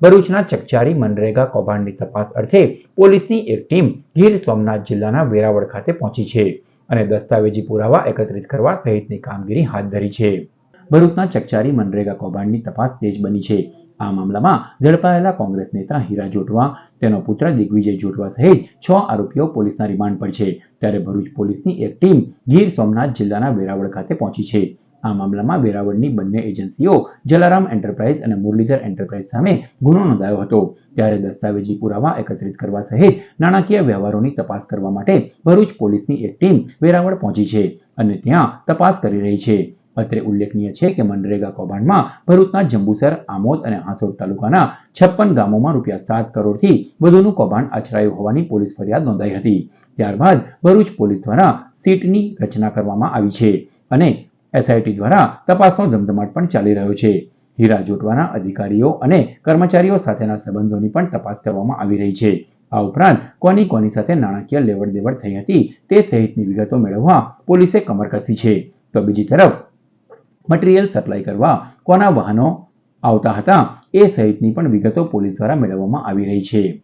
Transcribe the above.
ભરૂચના ચકચારી મનરેગા કૌભાંડની તપાસ અર્થે પોલીસની એક ટીમ ગીર સોમનાથ જિલ્લાના વેરાવળ ખાતે પહોંચી છે અને દસ્તાવેજી પુરાવા એકત્રિત કરવા સહિતની કામગીરી હાથ ધરી છે. ભરૂચના ચકચારી મનરેગા કૌભાંડની તપાસ તેજ બની છે. આ મામલામાં ઝડપાયેલા કોંગ્રેસ નેતા હીરા જોટવા, તેનો પુત્ર દિગ્વિજય જોટવા સહિત 6 આરોપીઓ પોલીસના રિમાન્ડ પર છે. ત્યારે ભરૂચ પોલીસની એક ટીમ ગીર સોમનાથ જિલ્લાના વેરાવળ ખાતે પહોંચી છે. આ મામલામાં વેરાવળની બંને એજન્સીઓ જલારામ એન્ટરપ્રાઇઝ અને મુરલીધર એન્ટરપ્રાઇઝ સામે ગુનો નોંધાયો હતો. ત્યારે દસ્તાવેજી પુરાવા એકત્રિત કરવા સહિત નાણાકીય વ્યવહારોની તપાસ કરવા માટે ભરૂચ પોલીસની એક ટીમ વેરાવળ પહોંચી છે અને ત્યાં તપાસ કરી રહી છે. અત્રે ઉલ્લેખનીય છે કે મનરેગા કૌભાંડમાં ભરૂચના જંબુસર, આમોદ અને હાંસોડ તાલુકાના 56 ગામોમાં ₹7 કરોડથી વધુનું કૌભાંડ આચરાયું હોવાની પોલીસ ફરિયાદ નોંધાઈ હતી. ત્યારબાદ ભરૂચ પોલીસ દ્વારા સીટની રચના કરવામાં આવી છે અને એસઆઈટી દ્વારા તપાસનો ધમધમાટ પણ ચાલી રહ્યો છે. હીરા જોટવાના અધિકારીઓ અને કર્મચારીઓ સાથેના સંબંધોની પણ તપાસ કરવામાં આવી રહી છે. આ ઉપરાંત કોની સાથે નાણાકીય લેવડ-દેવડ થઈ હતી તે સહિતની વિગતો મેળવવા પોલીસે કમર કસી છે. તો બીજી તરફ મટીરીયલ સપ્લાય કરવા કોના વાહનો આવતા હતા એ સહિતની પણ વિગતો પોલીસ દ્વારા મેળવવામાં આવી રહી છે.